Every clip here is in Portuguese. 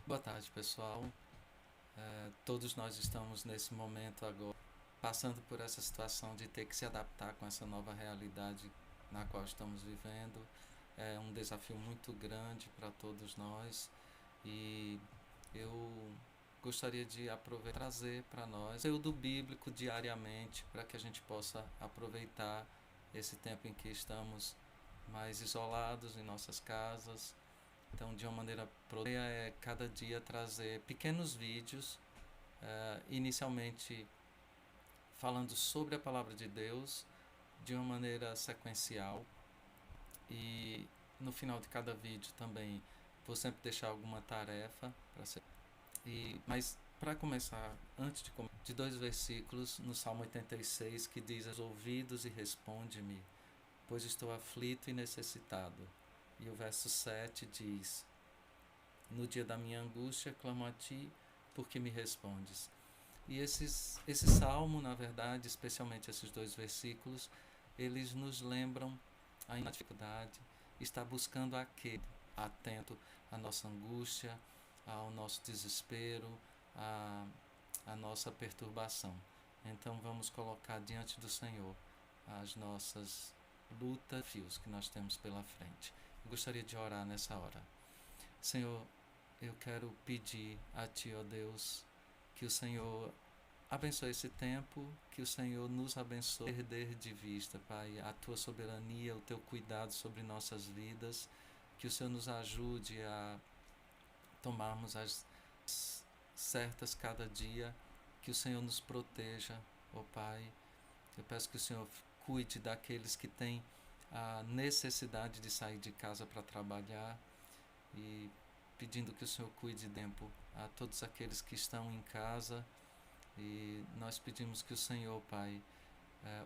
Boa tarde, pessoal. Todos nós estamos nesse momento agora passando por essa situação de ter que se adaptar com essa nova realidade na qual estamos vivendo. É um desafio muito grande para todos nós e eu gostaria de aproveitar e trazer para nós o conteúdo bíblico diariamente para que a gente possa aproveitar esse tempo em que estamos mais isolados em nossas casas. Então, de uma maneira produtiva, é cada dia trazer pequenos vídeos, inicialmente falando sobre a palavra de Deus, de uma maneira sequencial. E no final de cada vídeo também vou sempre deixar alguma tarefa para ser. Mas para começar, antes de dois versículos no Salmo 86 que diz: "Aos ouvidos e responde-me, pois estou aflito e necessitado." E o verso 7 diz: "No dia da minha angústia clamo a ti, porque me respondes." E esse salmo, na verdade, especialmente esses dois versículos, eles nos lembram a dificuldade, está buscando aquele atento à nossa angústia, ao nosso desespero, à nossa perturbação. Então vamos colocar diante do Senhor as nossas lutas, desafios que nós temos pela frente. Eu gostaria de orar nessa hora. Senhor, eu quero pedir a Ti, ó Deus, que o Senhor abençoe esse tempo, que o Senhor nos abençoe, perder de vista, Pai, a Tua soberania, o Teu cuidado sobre nossas vidas, que o Senhor nos ajude a tomarmos as certas cada dia, que o Senhor nos proteja, ó Pai. Eu peço que o Senhor cuide daqueles que têm a necessidade de sair de casa para trabalhar e pedindo que o Senhor cuide de tempo a todos aqueles que estão em casa. E nós pedimos que o Senhor, Pai,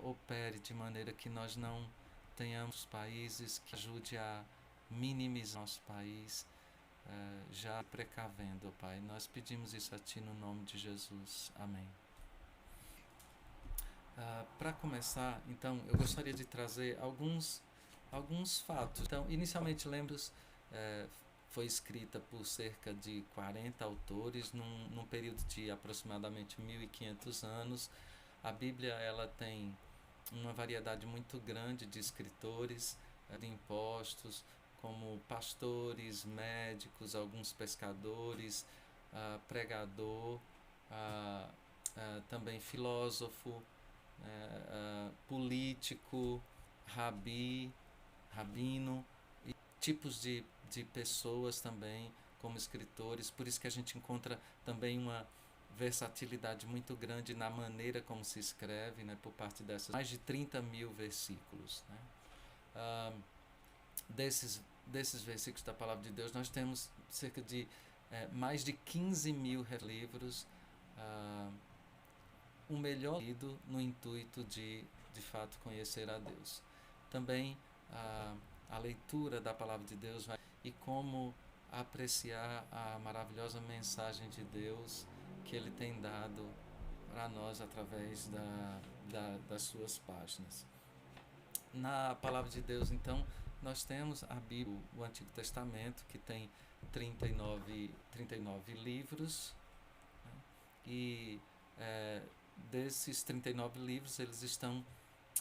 opere de maneira que nós não tenhamos países, que ajude a minimizar nosso país, já precavendo, Pai. Nós pedimos isso a Ti no nome de Jesus. Amém. Para começar, então, eu gostaria de trazer alguns fatos. Então, inicialmente, Lembros foi escrita por cerca de 40 autores num período de aproximadamente 1500 anos. A Bíblia ela tem uma variedade muito grande de escritores, de impostos, como pastores, médicos, alguns pescadores, pregador, também filósofo, político, rabino, e tipos de pessoas também como escritores. Por isso que a gente encontra também uma versatilidade muito grande na maneira como se escreve, né, por parte dessas mais de 30 mil versículos, né. Desses versículos da Palavra de Deus, nós temos cerca de mais de 15 mil livros, o melhor lido no intuito de fato conhecer a Deus. Também a leitura da Palavra de Deus e como apreciar a maravilhosa mensagem de Deus que Ele tem dado para nós através das suas páginas. Na Palavra de Deus, então, nós temos a Bíblia, o Antigo Testamento, que tem 39 livros, né? E desses 39 livros, eles estão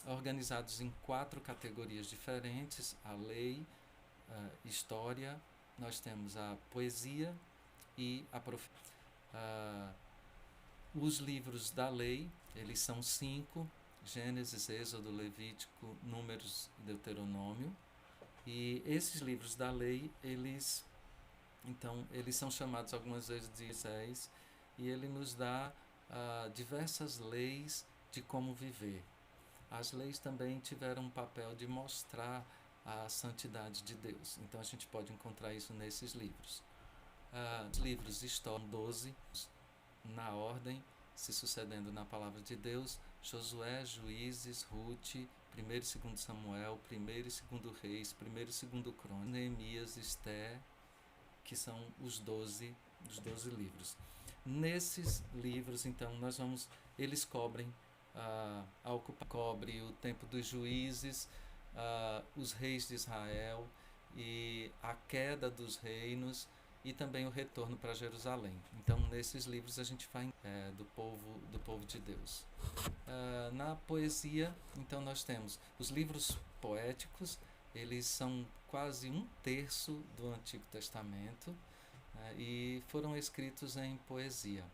organizados em 4 categorias diferentes: a lei, a história, nós temos a poesia e a profecia. Os livros da lei, eles são 5: Gênesis, Êxodo, Levítico, Números e Deuteronômio. E esses livros da lei, eles são chamados algumas vezes de Moisés, e ele nos dá diversas leis de como viver. As leis também tiveram um papel de mostrar a santidade de Deus. Então a gente pode encontrar isso nesses livros. Os livros estão 12 na ordem, se sucedendo na Palavra de Deus: Josué, Juízes, Ruth, 1º e 2º Samuel, 1º e 2º Reis, 1º e 2º Crônicas, Neemias, Esther, que são os 12 livros. Nesses livros, então, eles cobrem cobre o tempo dos juízes, os reis de Israel e a queda dos reinos e também o retorno para Jerusalém. Então, nesses livros a gente vai do povo de Deus. Na poesia, então nós temos os livros poéticos, eles são quase um terço do Antigo Testamento, e foram escritos em poesia.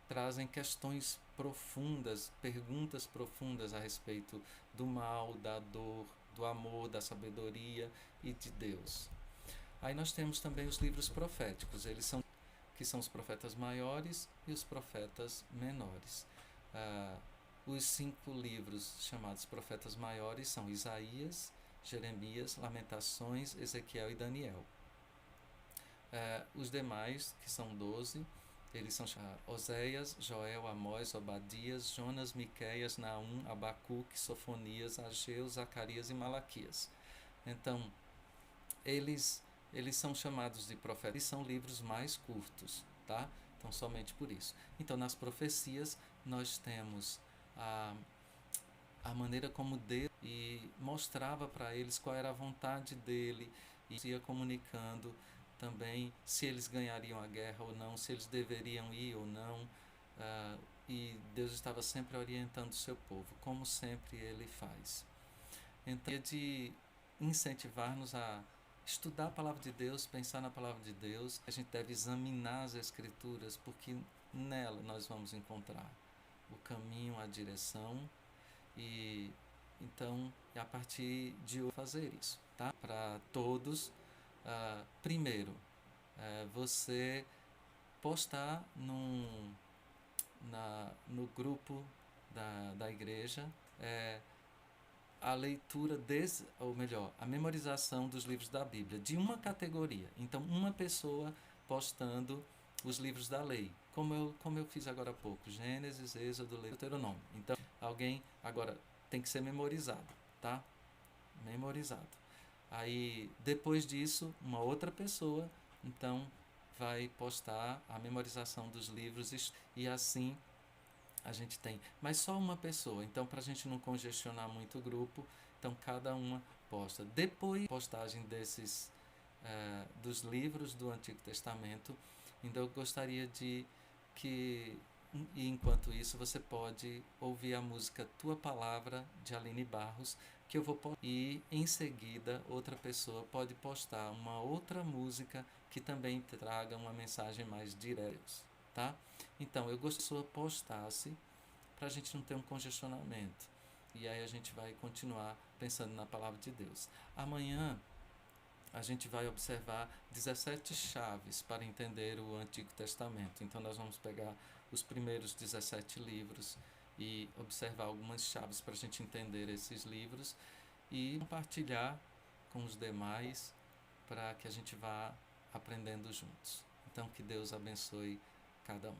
Trazem questões profundas, perguntas profundas a respeito do mal, da dor, do amor, da sabedoria e de Deus. Aí nós temos também os livros proféticos, que são os profetas maiores e os profetas menores. Os 5 livros chamados profetas maiores são Isaías, Jeremias, Lamentações, Ezequiel e Daniel. Os demais, que são 12, eles são Oséias, Joel, Amós, Obadias, Jonas, Miqueias, Naum, Abacuque, Sofonias, Ageu, Zacarias e Malaquias. Então, eles são chamados de profetas, eles são livros mais curtos, tá? Então, somente por isso. Então, nas profecias, nós temos a maneira como Deus mostrava para eles qual era a vontade dele, e ia comunicando também se eles ganhariam a guerra ou não, se eles deveriam ir ou não, e Deus estava sempre orientando o seu povo, como sempre ele faz. Então, é de incentivar-nos a estudar a palavra de Deus, pensar na palavra de Deus. A gente deve examinar as Escrituras, porque nela nós vamos encontrar o caminho, a direção, e então a partir de hoje fazer isso, tá? Para todos. Primeiro, você postar no grupo da igreja a leitura ou melhor, a memorização dos livros da Bíblia, de uma categoria. Então, uma pessoa postando os livros da lei, como eu fiz agora há pouco, Gênesis, Êxodo, Deuteronômio. Então, alguém agora tem que ser memorizado, tá? Memorizado. Aí, depois disso, uma outra pessoa, então, vai postar a memorização dos livros e assim a gente tem. Mas só uma pessoa, então, para a gente não congestionar muito o grupo, então cada uma posta. Depois da postagem dos livros do Antigo Testamento, então eu gostaria e enquanto isso você pode ouvir a música Tua Palavra, de Aline Barros, que eu vou postar, e em seguida outra pessoa pode postar uma outra música que também traga uma mensagem mais direta, tá? Então eu gostaria que a pessoa postasse para a gente não ter um congestionamento, e aí a gente vai continuar pensando na palavra de Deus. Amanhã a gente vai observar 17 chaves para entender o Antigo Testamento. Então nós vamos pegar os primeiros 17 livros e observar algumas chaves para a gente entender esses livros e compartilhar com os demais para que a gente vá aprendendo juntos. Então que Deus abençoe cada um.